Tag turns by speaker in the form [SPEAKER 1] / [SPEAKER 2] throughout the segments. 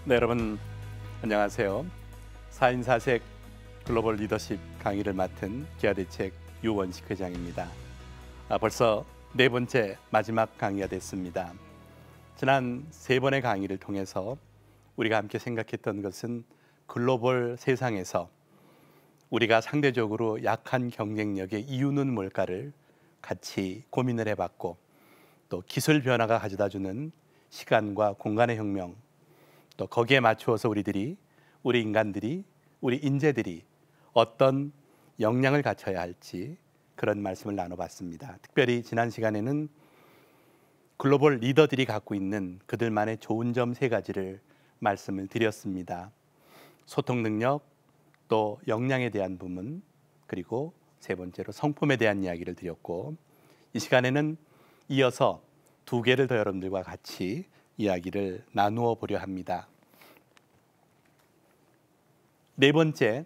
[SPEAKER 1] 네, 여러분 안녕하세요. 4인 4색 글로벌 리더십 강의를 맡은 기아대책 유원식 회장입니다. 벌써 네 번째 마지막 강의가 됐습니다. 지난 세 번의 강의를 통해서 우리가 함께 생각했던 것은 글로벌 세상에서 우리가 상대적으로 약한 경쟁력의 이유는 뭘까를 같이 고민을 해봤고, 또 기술 변화가 가져다주는 시간과 공간의 혁명, 또 거기에 맞추어서 우리 인간들이, 우리 인재들이 어떤 역량을 갖춰야 할지 그런 말씀을 나눠봤습니다. 특별히 지난 시간에는 글로벌 리더들이 갖고 있는 그들만의 좋은 점 세 가지를 말씀을 드렸습니다. 소통 능력, 또 역량에 대한 부분, 그리고 세 번째로 성품에 대한 이야기를 드렸고, 이 시간에는 이어서 두 개를 더 여러분들과 같이 이야기를 나누어 보려 합니다. 네 번째,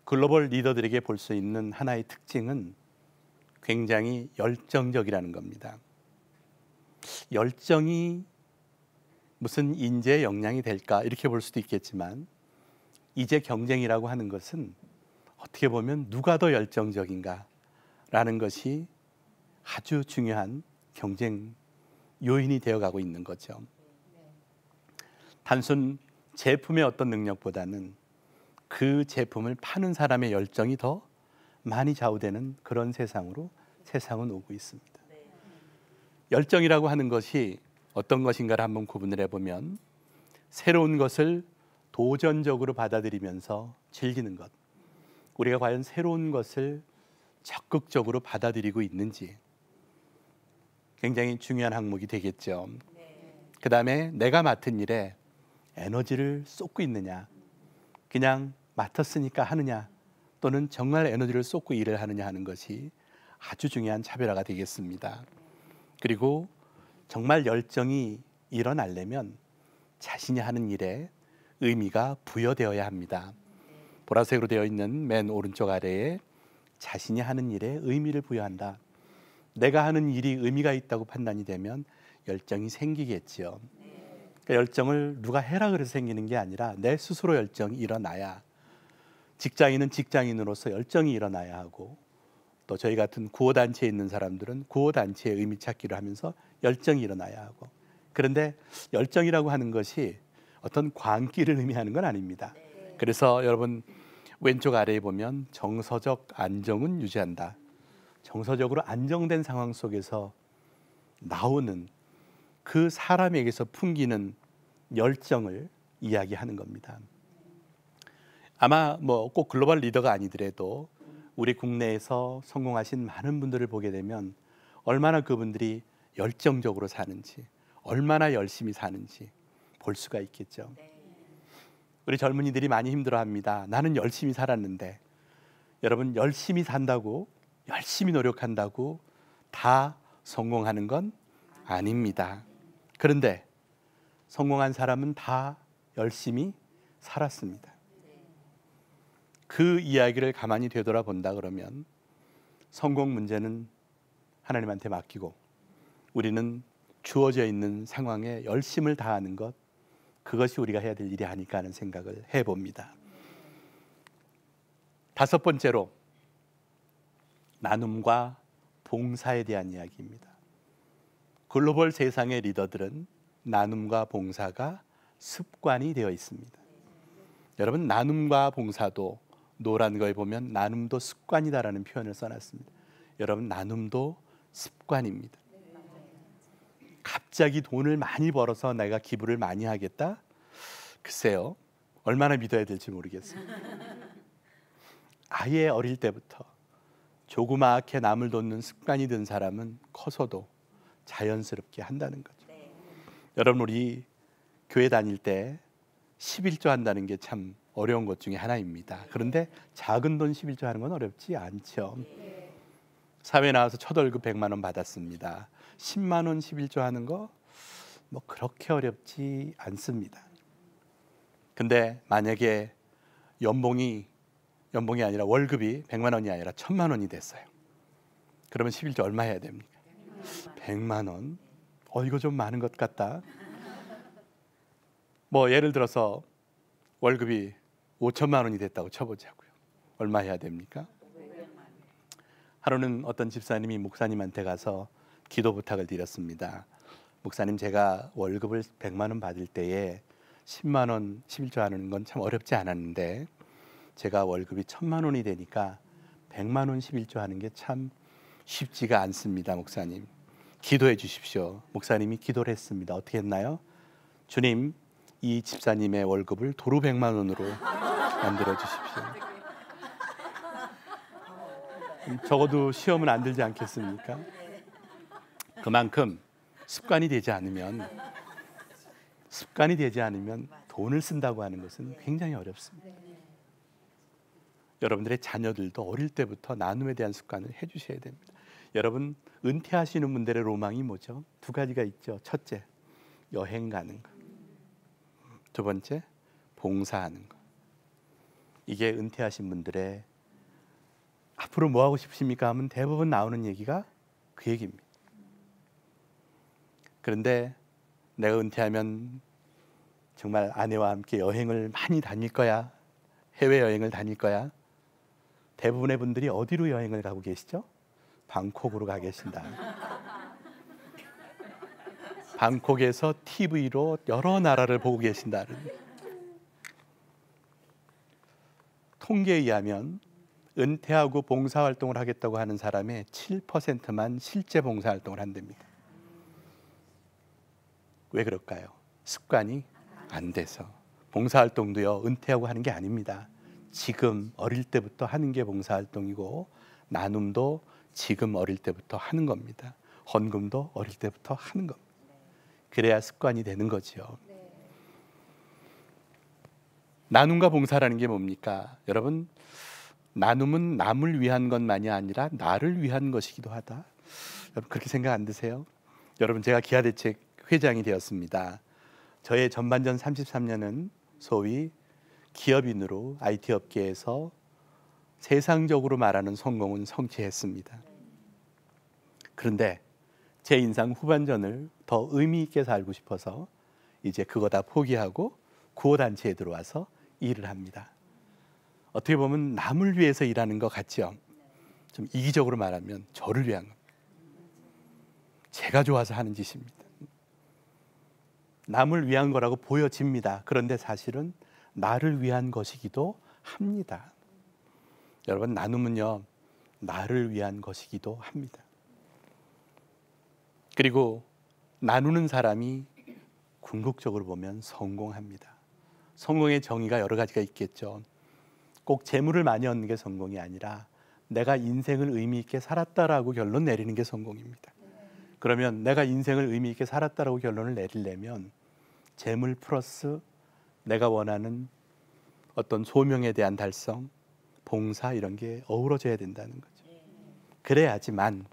[SPEAKER 1] 글로벌 리더들에게 볼 수 있는 하나의 특징은 굉장히 열정적이라는 겁니다. 열정이 무슨 인재 역량이 될까 이렇게 볼 수도 있겠지만, 이제 경쟁이라고 하는 것은 어떻게 보면 누가 더 열정적인가 라는 것이 아주 중요한 경쟁 요인이 되어가고 있는 거죠. 단순 제품의 어떤 능력보다는 그 제품을 파는 사람의 열정이 더 많이 좌우되는 그런 세상으로 세상은 오고 있습니다. 열정이라고 하는 것이 어떤 것인가를 한번 구분을 해보면, 새로운 것을 도전적으로 받아들이면서 즐기는 것, 우리가 과연 새로운 것을 적극적으로 받아들이고 있는지 굉장히 중요한 항목이 되겠죠. 그 다음에 내가 맡은 일에 에너지를 쏟고 있느냐, 그냥 맡았으니까 하느냐, 또는 정말 에너지를 쏟고 일을 하느냐 하는 것이 아주 중요한 차별화가 되겠습니다. 그리고 정말 열정이 일어나려면 자신이 하는 일에 의미가 부여되어야 합니다. 보라색으로 되어 있는 맨 오른쪽 아래에 자신이 하는 일에 의미를 부여한다. 내가 하는 일이 의미가 있다고 판단이 되면 열정이 생기겠지요. 그러니까 열정을 누가 해라 그래서 생기는 게 아니라 내 스스로 열정이 일어나야, 직장인은 직장인으로서 열정이 일어나야 하고, 또 저희 같은 구호단체에 있는 사람들은 구호단체의 의미 찾기를 하면서 열정이 일어나야 하고, 그런데 열정이라고 하는 것이 어떤 광기를 의미하는 건 아닙니다. 그래서 여러분 왼쪽 아래에 보면 정서적 안정은 유지한다. 정서적으로 안정된 상황 속에서 나오는 그 사람에게서 풍기는 열정을 이야기하는 겁니다. 아마 꼭 글로벌 리더가 아니더라도 우리 국내에서 성공하신 많은 분들을 보게 되면 얼마나 그분들이 열정적으로 사는지, 얼마나 열심히 사는지 볼 수가 있겠죠. 우리 젊은이들이 많이 힘들어합니다. 나는 열심히 살았는데, 여러분 열심히 산다고, 열심히 노력한다고 다 성공하는 건 아닙니다. 그런데 성공한 사람은 다 열심히 살았습니다. 그 이야기를 가만히 되돌아본다 그러면 성공 문제는 하나님한테 맡기고 우리는 주어져 있는 상황에 열심을 다하는 것, 그것이 우리가 해야 될 일이 아닐까 하는 생각을 해봅니다. 다섯 번째로, 나눔과 봉사에 대한 이야기입니다. 글로벌 세상의 리더들은 나눔과 봉사가 습관이 되어 있습니다. 여러분, 나눔과 봉사도 노란 거에 보면 나눔도 습관이다라는 표현을 써놨습니다. 여러분, 나눔도 습관입니다. 갑자기 돈을 많이 벌어서 내가 기부를 많이 하겠다? 글쎄요, 얼마나 믿어야 될지 모르겠어요. 아예 어릴 때부터 조그맣게 남을 돕는 습관이 든 사람은 커서도 자연스럽게 한다는 거죠. 여러분, 우리 교회 다닐 때 11조 한다는 게 참 어려운 것 중에 하나입니다. 그런데 작은 돈 11조 하는 건 어렵지 않죠. 사회 나와서 첫 월급 100만 원 받았습니다. 10만 원 11조 하는 거 그렇게 어렵지 않습니다. 근데 만약에 연봉이 아니라 월급이 100만 원이 아니라 1000만 원이 됐어요. 그러면 11조 얼마 해야 됩니까? 100만 원. 이거 좀 많은 것 같다. 뭐 예를 들어서 월급이 5천만 원이 됐다고 쳐보자고요. 얼마 해야 됩니까? 하루는 어떤 집사님이 목사님한테 가서 기도 부탁을 드렸습니다. 목사님, 제가 월급을 100만 원 받을 때에 10만 원 11조 하는 건 참 어렵지 않았는데 제가 월급이 1,000만 원이 되니까 100만 원 11조 하는 게 참 쉽지가 않습니다. 목사님, 기도해 주십시오. 목사님이 기도를 했습니다. 어떻게 했나요? 주님, 이 집사님의 월급을 도로 100만 원으로 만들어 주십시오. 적어도 시험은 안 들지 않겠습니까? 그만큼 습관이 되지 않으면 돈을 쓴다고 하는 것은 굉장히 어렵습니다. 여러분들의 자녀들도 어릴 때부터 나눔에 대한 습관을 해주셔야 됩니다. 여러분, 은퇴하시는 분들의 로망이 뭐죠? 두 가지가 있죠. 첫째, 여행 가는 거. 두 번째, 봉사하는 거. 이게 은퇴하신 분들의 앞으로 뭐 하고 싶으십니까 하면 대부분 나오는 얘기가 그 얘기입니다. 그런데 내가 은퇴하면 정말 아내와 함께 여행을 많이 다닐 거야. 해외여행을 다닐 거야. 대부분의 분들이 어디로 여행을 가고 계시죠? 방콕으로 가 계신다. 방콕에서 TV로 여러 나라를 보고 계신다는. 통계에 의하면 은퇴하고 봉사활동을 하겠다고 하는 사람의 7%만 실제 봉사활동을 한답니다. 왜 그럴까요? 습관이 안 돼서. 봉사활동도요, 은퇴하고 하는 게 아닙니다. 지금 어릴 때부터 하는 게 봉사활동이고, 나눔도 지금 어릴 때부터 하는 겁니다. 헌금도 어릴 때부터 하는 겁니다. 그래야 습관이 되는 거죠. 나눔과 봉사라는 게 뭡니까? 여러분, 나눔은 남을 위한 것만이 아니라 나를 위한 것이기도 하다. 여러분, 그렇게 생각 안 드세요? 여러분, 제가 기아대책 회장이 되었습니다. 저의 전반전 33년은 소위 기업인으로 IT 업계에서 세상적으로 말하는 성공은 성취했습니다. 그런데 제 인생 후반전을 더 의미 있게 살고 싶어서 이제 그거 다 포기하고 구호단체에 들어와서 일을 합니다. 어떻게 보면 남을 위해서 일하는 것 같죠? 좀 이기적으로 말하면 저를 위한 겁니다. 제가 좋아서 하는 짓입니다. 남을 위한 거라고 보여집니다. 그런데 사실은 나를 위한 것이기도 합니다. 여러분, 나눔은요, 나를 위한 것이기도 합니다. 그리고 나누는 사람이 궁극적으로 보면 성공합니다. 성공의 정의가 여러 가지가 있겠죠. 꼭 재물을 많이 얻는 게 성공이 아니라 내가 인생을 의미 있게 살았다라고 결론 내리는 게 성공입니다. 그러면 내가 인생을 의미 있게 살았다라고 결론을 내리려면 재물 플러스 내가 원하는 어떤 소명에 대한 달성, 봉사 이런 게 어우러져야 된다는 거죠. 그래야지만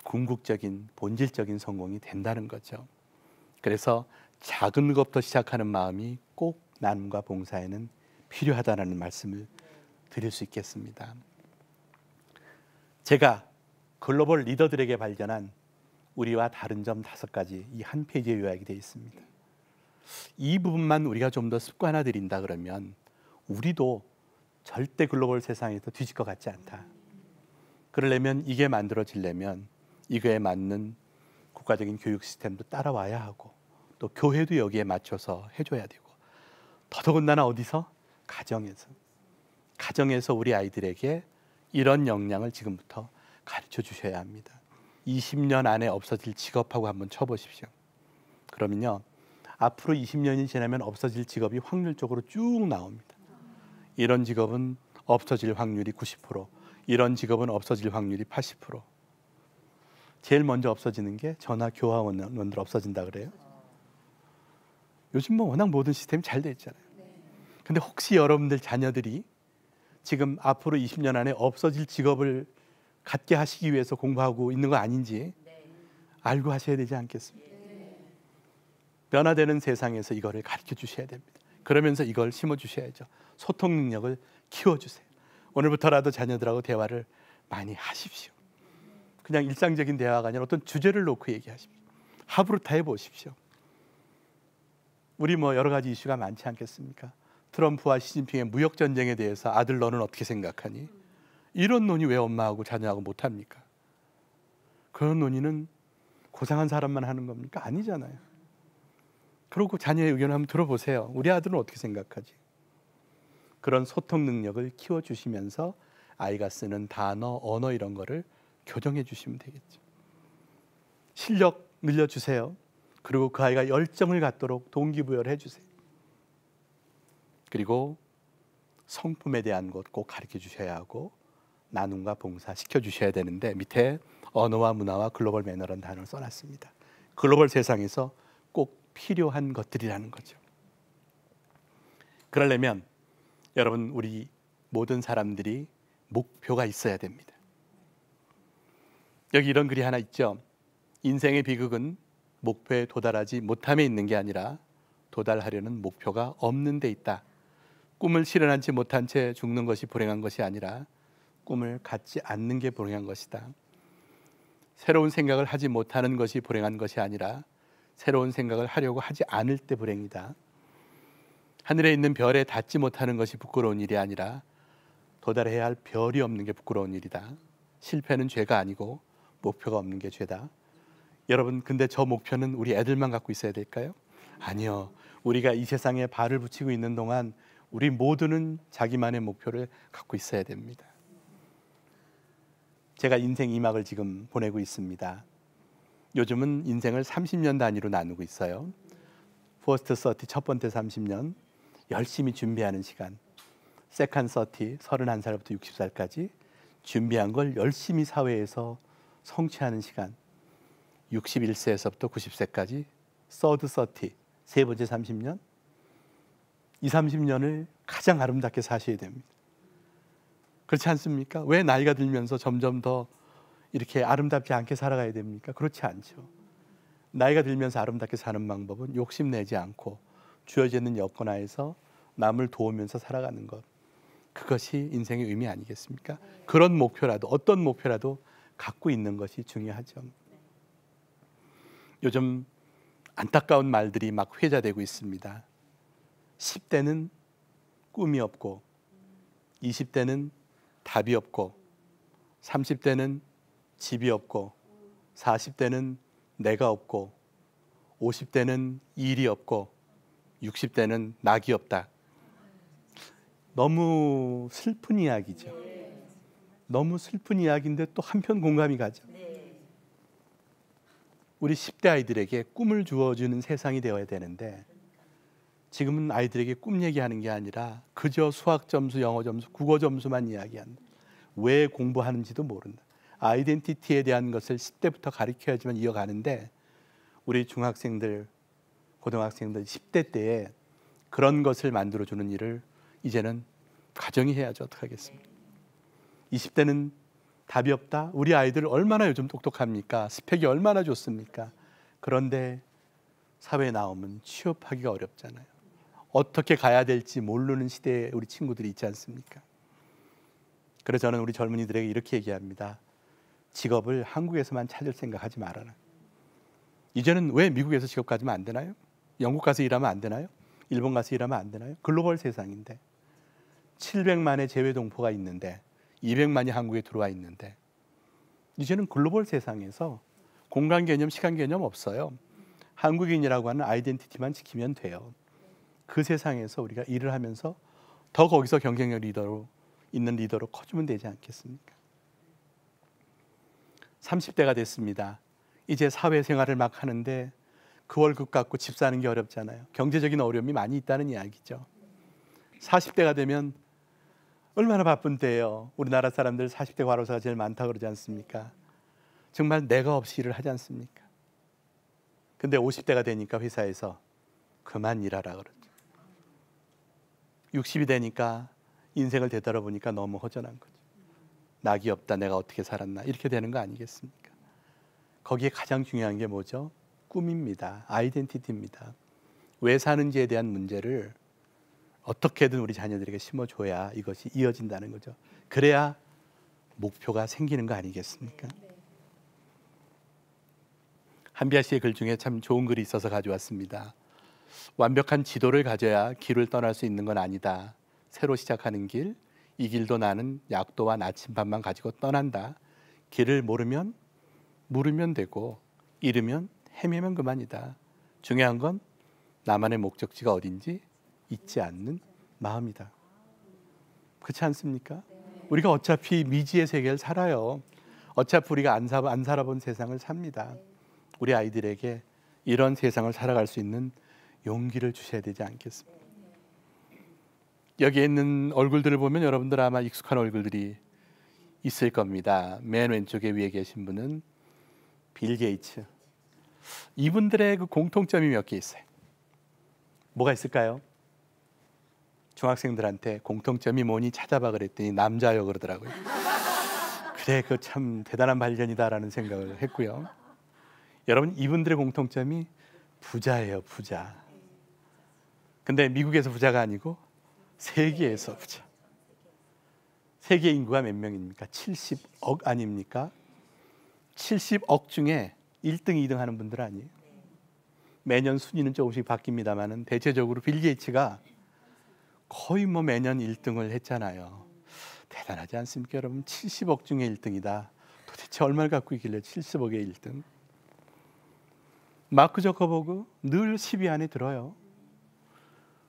[SPEAKER 1] 궁극적인 본질적인 성공이 된다는 거죠. 그래서 작은 것부터 시작하는 마음이 꼭 나눔과 봉사에는 필요하다는 말씀을 드릴 수 있겠습니다. 제가 글로벌 리더들에게 발견한 우리와 다른 점 5가지 이 한 페이지에 요약이 되어 있습니다. 이 부분만 우리가 좀 더 습관화들인다 그러면 우리도 절대 글로벌 세상에서 뒤질 것 같지 않다. 그러려면 이게 만들어지려면 이거에 맞는 국가적인 교육 시스템도 따라와야 하고 또 교회도 여기에 맞춰서 해줘야 되고 더더군다나 어디서? 가정에서 우리 아이들에게 이런 역량을 지금부터 가르쳐 주셔야 합니다. 20년 안에 없어질 직업하고 한번 쳐보십시오. 그러면요, 앞으로 20년이 지나면 없어질 직업이 확률적으로 쭉 나옵니다. 이런 직업은 없어질 확률이 90%, 이런 직업은 없어질 확률이 80%. 제일 먼저 없어지는 게 전화 교화원들 없어진다 그래요. 요즘 뭐 워낙 모든 시스템이 잘 돼 있잖아요. 근데 혹시 여러분들 자녀들이 지금 앞으로 20년 안에 없어질 직업을 갖게 하시기 위해서 공부하고 있는 거 아닌지 알고 하셔야 되지 않겠습니까? 변화되는 세상에서 이거를 가르쳐 주셔야 됩니다. 그러면서 이걸 심어 주셔야죠. 소통 능력을 키워 주세요. 오늘부터라도 자녀들하고 대화를 많이 하십시오. 그냥 일상적인 대화가 아니라 어떤 주제를 놓고 얘기하십시오. 하부르타 해보십시오. 우리 뭐 여러 가지 이슈가 많지 않겠습니까? 트럼프와 시진핑의 무역 전쟁에 대해서 아들 너는 어떻게 생각하니? 이런 논의 왜 엄마하고 자녀하고 못 합니까? 그런 논의는 고상한 사람만 하는 겁니까? 아니잖아요. 그리고 자녀의 의견을 한번 들어보세요. 우리 아들은 어떻게 생각하지? 그런 소통 능력을 키워주시면서 아이가 쓰는 단어, 언어 이런 거를 교정해 주시면 되겠죠. 실력 늘려주세요. 그리고 그 아이가 열정을 갖도록 동기부여를 해주세요. 그리고 성품에 대한 것 꼭 가르쳐 주셔야 하고 나눔과 봉사 시켜주셔야 되는데 밑에 언어와 문화와 글로벌 매너라는 단어를 써놨습니다. 글로벌 세상에서 꼭 필요한 것들이라는 거죠. 그러려면 여러분 우리 모든 사람들이 목표가 있어야 됩니다. 여기 이런 글이 하나 있죠. 인생의 비극은 목표에 도달하지 못함에 있는 게 아니라 도달하려는 목표가 없는 데 있다. 꿈을 실현하지 못한 채 죽는 것이 불행한 것이 아니라 꿈을 갖지 않는 게 불행한 것이다. 새로운 생각을 하지 못하는 것이 불행한 것이 아니라 새로운 생각을 하려고 하지 않을 때 불행이다. 하늘에 있는 별에 닿지 못하는 것이 부끄러운 일이 아니라 도달해야 할 별이 없는 게 부끄러운 일이다. 실패는 죄가 아니고 목표가 없는 게 죄다. 여러분 근데 저 목표는 우리 애들만 갖고 있어야 될까요? 아니요. 우리가 이 세상에 발을 붙이고 있는 동안 우리 모두는 자기만의 목표를 갖고 있어야 됩니다. 제가 인생 2막을 지금 보내고 있습니다. 요즘은 인생을 30년 단위로 나누고 있어요. 퍼스트 30, 첫 번째 30년 열심히 준비하는 시간. 세컨 30, 31살부터 60살까지 준비한 걸 열심히 사회에서 성취하는 시간. 61세에서부터 90세까지 서드 30, 세 번째 30년. 이 30년을 가장 아름답게 사셔야 됩니다. 그렇지 않습니까? 왜 나이가 들면서 점점 더 이렇게 아름답지 않게 살아가야 됩니까? 그렇지 않죠. 나이가 들면서 아름답게 사는 방법은 욕심내지 않고 주어지는 여건 하에서 남을 도우면서 살아가는 것. 그것이 인생의 의미 아니겠습니까? 그런 목표라도 어떤 목표라도 갖고 있는 것이 중요하죠. 요즘 안타까운 말들이 막 회자되고 있습니다. 10대는 꿈이 없고 20대는 답이 없고 30대는 집이 없고 40대는 내가 없고 50대는 일이 없고 60대는 낙이 없다. 너무 슬픈 이야기죠. 너무 슬픈 이야기인데 또 한편 공감이 가죠. 우리 10대 아이들에게 꿈을 주어주는 세상이 되어야 되는데 지금은 아이들에게 꿈 얘기하는 게 아니라 그저 수학 점수, 영어 점수, 국어 점수만 이야기한다. 왜 공부하는지도 모른다. 아이덴티티에 대한 것을 10대부터 가르쳐야지만 이어가는데 우리 중학생들, 고등학생들 10대 때에 그런 것을 만들어주는 일을 이제는 가정이 해야죠. 어떡하겠습니까? 20대는 답이 없다. 우리 아이들 얼마나 요즘 똑똑합니까? 스펙이 얼마나 좋습니까? 그런데 사회에 나오면 취업하기가 어렵잖아요. 어떻게 가야 될지 모르는 시대에 우리 친구들이 있지 않습니까? 그래서 저는 우리 젊은이들에게 이렇게 얘기합니다. 직업을 한국에서만 찾을 생각하지 말아라. 이제는 왜 미국에서 직업 가지면 안 되나요? 영국 가서 일하면 안 되나요? 일본 가서 일하면 안 되나요? 글로벌 세상인데 700만의 재외 동포가 있는데 200만이 한국에 들어와 있는데 이제는 글로벌 세상에서 공간 개념, 시간 개념 없어요. 한국인이라고 하는 아이덴티티만 지키면 돼요. 그 세상에서 우리가 일을 하면서 더 거기서 경쟁력 리더로 있는 리더로 커지면 되지 않겠습니까? 30대가 됐습니다. 이제 사회생활을 막 하는데 그 월급 갖고 집 사는 게 어렵잖아요. 경제적인 어려움이 많이 있다는 이야기죠. 40대가 되면 얼마나 바쁜 때예요. 우리나라 사람들 40대 과로사가 제일 많다 그러지 않습니까? 정말 내가 없이 일을 하지 않습니까? 근데 50대가 되니까 회사에서 그만 일하라 그러죠. 60이 되니까 인생을 되돌아보니까 너무 허전한 거죠. 낙이 없다, 내가 어떻게 살았나 이렇게 되는 거 아니겠습니까? 거기에 가장 중요한 게 뭐죠? 꿈입니다. 아이덴티티입니다. 왜 사는지에 대한 문제를 어떻게든 우리 자녀들에게 심어줘야 이것이 이어진다는 거죠. 그래야 목표가 생기는 거 아니겠습니까? 한비아 씨의 글 중에 참 좋은 글이 있어서 가져왔습니다. 완벽한 지도를 가져야 길을 떠날 수 있는 건 아니다. 새로 시작하는 길, 이 길도 나는 약도와 나침반만 가지고 떠난다. 길을 모르면 되고 잃으면 헤매면 그만이다. 중요한 건 나만의 목적지가 어딘지 잊지 않는 마음이다. 그렇지 않습니까? 우리가 어차피 미지의 세계를 살아요. 어차피 우리가 안 살아본 세상을 삽니다. 우리 아이들에게 이런 세상을 살아갈 수 있는 용기를 주셔야 되지 않겠습니까? 여기에 있는 얼굴들을 보면 여러분들 아마 익숙한 얼굴들이 있을 겁니다. 맨 왼쪽에 위에 계신 분은 빌 게이츠. 이분들의 그 공통점이 몇 개 있어요. 뭐가 있을까요? 중학생들한테 공통점이 뭐니 찾아봐 그랬더니 남자요 그러더라고요. 그래, 그 참 대단한 발견이다라는 생각을 했고요. 여러분, 이분들의 공통점이 부자예요, 부자. 근데 미국에서 부자가 아니고 세계에서 부자. 세계 인구가 몇 명입니까? 70억 아닙니까? 70억 중에 1등, 2등 하는 분들 아니에요. 매년 순위는 조금씩 바뀝니다만은 대체적으로 빌 게이츠가 거의 뭐 매년 1등을 했잖아요. 대단하지 않습니까, 여러분? 70억 중에 1등이다. 도대체 얼마를 갖고 있길래 70억의 1등? 마크 저커버그 늘 10위 안에 들어요.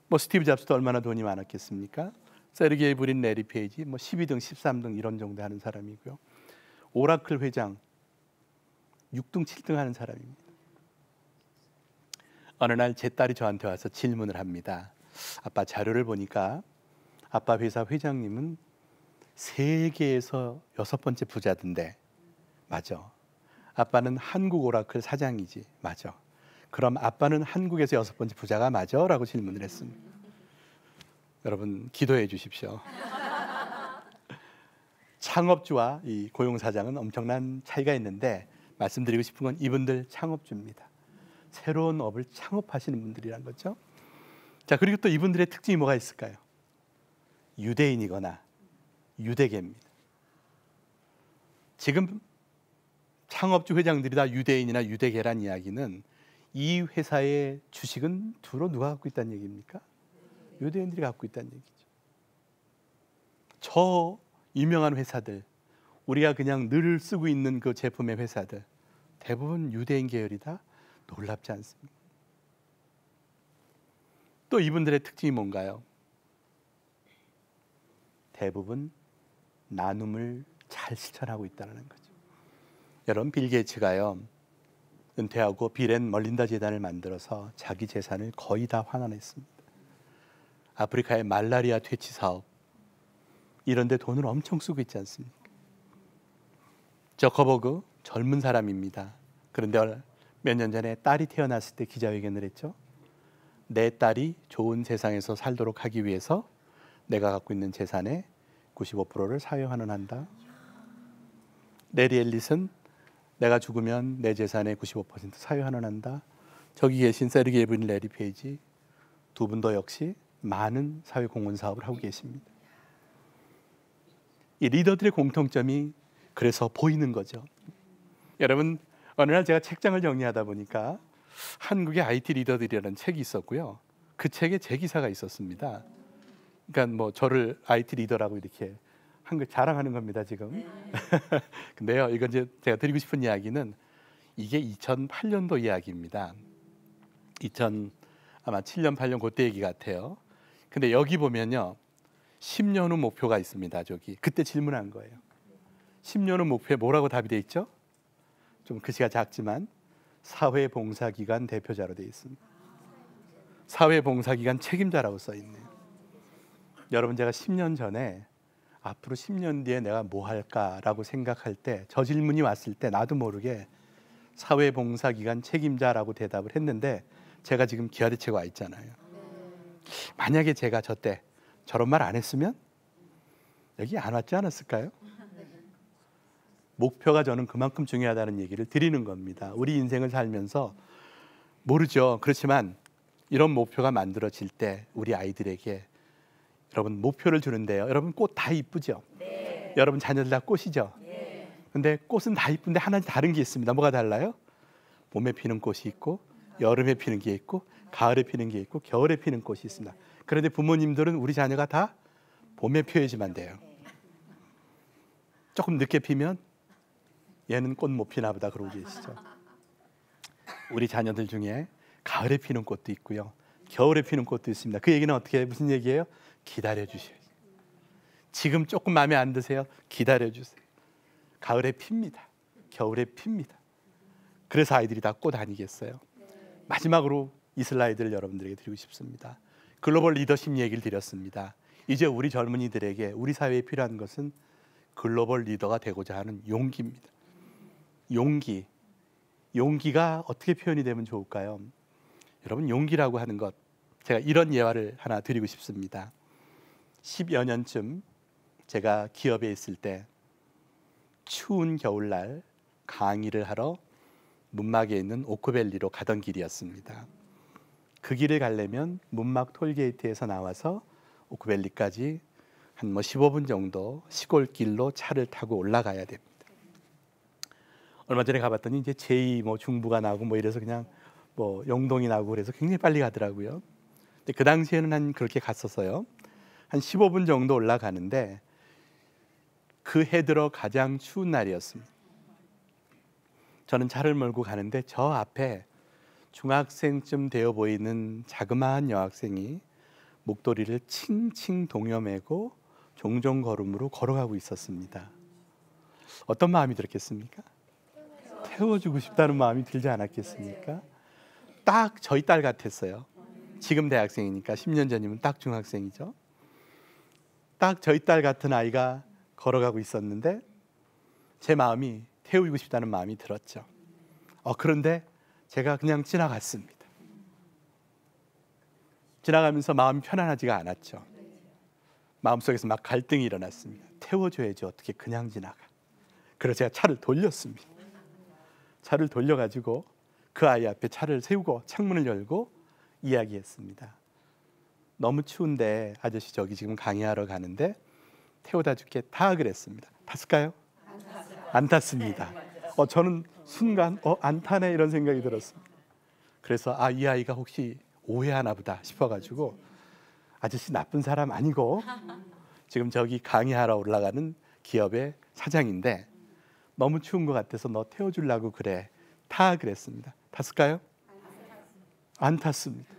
[SPEAKER 1] 뭐 스티브 잡스도 얼마나 돈이 많았겠습니까? 세르게이 브린, 레리 페이지 뭐 12등, 13등 이런 정도 하는 사람이고요. 오라클 회장 6등, 7등 하는 사람입니다. 어느 날 제 딸이 저한테 와서 질문을 합니다. 아빠, 자료를 보니까 아빠 회사 회장님은 세계에서 6번째 부자던데 맞아? 아빠는 한국 오라클 사장이지 맞아? 그럼 아빠는 한국에서 6번째 부자가 맞아? 라고 질문을 했습니다. 여러분, 기도해 주십시오. 창업주와 이 고용사장은 엄청난 차이가 있는데 말씀드리고 싶은 건 이분들 창업주입니다. 새로운 업을 창업하시는 분들이란 거죠. 자, 그리고 또 이분들의 특징이 뭐가 있을까요? 유대인이거나 유대계입니다. 지금 창업주 회장들이 다 유대인이나 유대계란 이야기는 이 회사의 주식은 주로 누가 갖고 있다는 얘기입니까? 유대인들이 갖고 있다는 얘기죠. 저 유명한 회사들, 우리가 그냥 늘 쓰고 있는 그 제품의 회사들 대부분 유대인 계열이다. 놀랍지 않습니까? 또 이분들의 특징이 뭔가요? 대부분 나눔을 잘 실천하고 있다는 거죠. 여러분, 빌 게이츠가요, 은퇴하고 빌 앤 멀린다 재단을 만들어서 자기 재산을 거의 다 환원했습니다. 아프리카의 말라리아 퇴치 사업 이런 데 돈을 엄청 쓰고 있지 않습니까? 저커버그 젊은 사람입니다. 그런데 몇 년 전에 딸이 태어났을 때 기자회견을 했죠. 내 딸이 좋은 세상에서 살도록 하기 위해서 내가 갖고 있는 재산의 95%를 사회환원한다. 레리 앨리슨, 내가 죽으면 내 재산의 95% 사회환원한다. 저기 계신 세르게이 브린, 레리 페이지 두 분도 역시 많은 사회공헌 사업을 하고 계십니다. 이 리더들의 공통점이 그래서 보이는 거죠. 여러분, 어느 날 제가 책장을 정리하다 보니까 한국의 IT 리더들이라는 책이 있었고요. 그 책에 제 기사가 있었습니다. 그러니까 뭐 저를 IT 리더라고 이렇게 한글 자랑하는 겁니다, 지금. 근데요, 이건 이제 제가 드리고 싶은 이야기는 이게 2008년도 이야기입니다. 아마 7년, 8년 그때 얘기 같아요. 근데 여기 보면요, 10년 후 목표가 있습니다. 저기 그때 질문한 거예요. 10년 후 목표에 뭐라고 답이 돼 있죠? 좀 글씨가 작지만 사회봉사기관 대표자로 되어 있습니다. 사회봉사기관 책임자라고 써 있네요. 여러분, 제가 10년 전에 앞으로 10년 뒤에 내가 뭐 할까라고 생각할 때 저 질문이 왔을 때 나도 모르게 사회봉사기관 책임자라고 대답을 했는데 제가 지금 기아대체가 와 있잖아요. 만약에 제가 저 때 저런 말 안 했으면 여기 안 왔지 않았을까요? 목표가 저는 그만큼 중요하다는 얘기를 드리는 겁니다. 우리 인생을 살면서 모르죠. 그렇지만 이런 목표가 만들어질 때 우리 아이들에게 여러분 목표를 주는데요. 여러분 꽃 다 이쁘죠? 네. 여러분 자녀들 다 꽃이죠? 네. 근데 꽃은 다 이쁜데 하나 다른 게 있습니다. 뭐가 달라요? 봄에 피는 꽃이 있고 여름에 피는 게 있고 가을에 피는 게 있고 겨울에 피는 꽃이 있습니다. 그런데 부모님들은 우리 자녀가 다 봄에 피어야지만 돼요. 조금 늦게 피면 얘는 꽃 못 피나 보다 그러고 계시죠. 우리 자녀들 중에 가을에 피는 꽃도 있고요. 겨울에 피는 꽃도 있습니다. 그 얘기는 어떻게 무슨 얘기예요? 기다려 주셔야죠. 지금 조금 마음에 안 드세요? 기다려 주세요. 가을에 핍니다. 겨울에 핍니다. 그래서 아이들이 다 꽃 아니겠어요? 마지막으로 이 슬라이드를 여러분들에게 드리고 싶습니다. 글로벌 리더십 얘기를 드렸습니다. 이제 우리 젊은이들에게 우리 사회에 필요한 것은 글로벌 리더가 되고자 하는 용기입니다. 용기. 용기가 어떻게 표현이 되면 좋을까요? 여러분, 용기라고 하는 것, 제가 이런 예화를 하나 드리고 싶습니다. 10여 년쯤 제가 기업에 있을 때 추운 겨울날 강의를 하러 문막에 있는 오크밸리로 가던 길이었습니다. 그 길을 가려면 문막 톨게이트에서 나와서 오크밸리까지 한 15분 정도 시골길로 차를 타고 올라가야 됩니다. 얼마 전에 가봤더니 이제 제2 중부가 나고 이래서 그냥 영동이 나고 그래서 굉장히 빨리 가더라고요. 근데 그 당시에는 한 그렇게 갔었어요. 한 15분 정도 올라가는데 그 해 들어 가장 추운 날이었습니다. 저는 차를 몰고 가는데 저 앞에 중학생쯤 되어 보이는 자그마한 여학생이 목도리를 칭칭 동여매고 종종 걸음으로 걸어가고 있었습니다. 어떤 마음이 들었겠습니까? 태워주고 싶다는 마음이 들지 않았겠습니까? 딱 저희 딸 같았어요. 지금 대학생이니까 10년 전이면 딱 중학생이죠. 딱 저희 딸 같은 아이가 걸어가고 있었는데 제 마음이 태우고 싶다는 마음이 들었죠. 그런데 제가 그냥 지나갔습니다. 지나가면서 마음이 편안하지가 않았죠. 마음속에서 막 갈등이 일어났습니다. 태워줘야지 어떻게 그냥 지나가. 그래서 제가 차를 돌렸습니다. 차를 돌려가지고 그 아이 앞에 차를 세우고 창문을 열고 이야기했습니다. 너무 추운데 아저씨 저기 지금 강의하러 가는데 태워다 줄겠다 그랬습니다. 탔을까요? 안 탔습니다. 저는 순간 안 타네 이런 생각이 들었습니다. 그래서 이 아이가 혹시 오해하나 보다 싶어가지고 아저씨 나쁜 사람 아니고 지금 저기 강의하러 올라가는 기업의 사장인데 너무 추운 것 같아서 너 태워주려고 그래. 타 그랬습니다. 탔을까요? 안 탔습니다.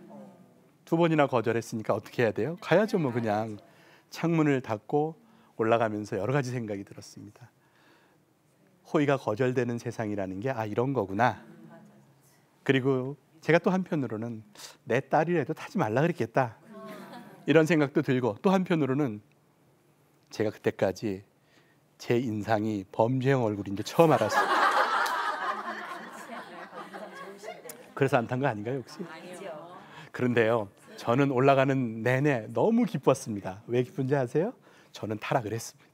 [SPEAKER 1] 2번이나 거절했으니까 어떻게 해야 돼요? 가야죠 그냥. 창문을 닫고 올라가면서 여러 가지 생각이 들었습니다. 호의가 거절되는 세상이라는 게 이런 거구나. 그리고 제가 또 한편으로는 내 딸이라도 타지 말라 그랬겠다 이런 생각도 들고 또 한편으로는 제가 그때까지 제 인상이 범죄형 얼굴인 줄 처음 알았어요. 그래서 안 탄 거 아닌가요 혹시? 그런데요 저는 올라가는 내내 너무 기뻤습니다. 왜 기쁜지 아세요? 저는 타라 그랬습니다.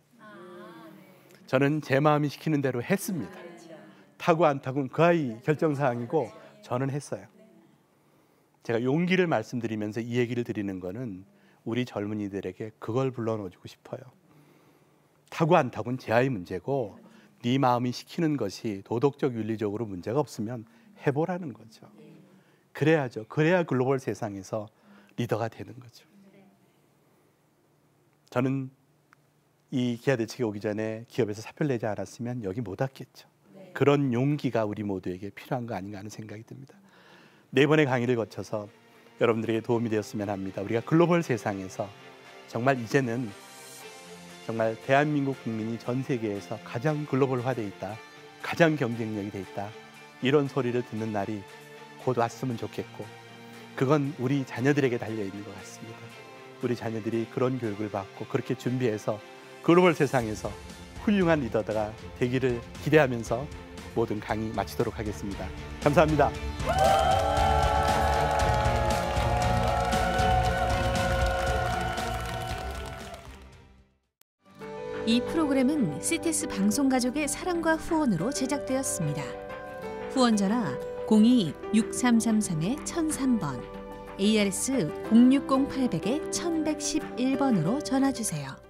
[SPEAKER 1] 저는 제 마음이 시키는 대로 했습니다. 타고 안 타고는 그 아이 결정사항이고 저는 했어요. 제가 용기를 말씀드리면서 이 얘기를 드리는 거는 우리 젊은이들에게 그걸 불러넣어주고 싶어요. 타고 안 타고는 제 아이 문제고 네 마음이 시키는 것이 도덕적 윤리적으로 문제가 없으면 해보라는 거죠. 그래야죠. 그래야 글로벌 세상에서 리더가 되는 거죠. 저는 이 기아 대책에 오기 전에 기업에서 사표를 내지 않았으면 여기 못 왔겠죠. 그런 용기가 우리 모두에게 필요한 거 아닌가 하는 생각이 듭니다. 4번의 강의를 거쳐서 여러분들에게 도움이 되었으면 합니다. 우리가 글로벌 세상에서 정말 이제는 정말 대한민국 국민이 전 세계에서 가장 글로벌화돼 있다, 가장 경쟁력이 돼 있다 이런 소리를 듣는 날이 곧 왔으면 좋겠고 그건 우리 자녀들에게 달려있는 것 같습니다. 우리 자녀들이 그런 교육을 받고 그렇게 준비해서 글로벌 세상에서 훌륭한 리더가 되기를 기대하면서 모든 강의 마치도록 하겠습니다. 감사합니다.
[SPEAKER 2] 이 프로그램은 CTS 방송가족의 사랑과 후원으로 제작되었습니다. 후원 전화 02-6333-1003번, ARS 060-800-1111번으로 전화주세요.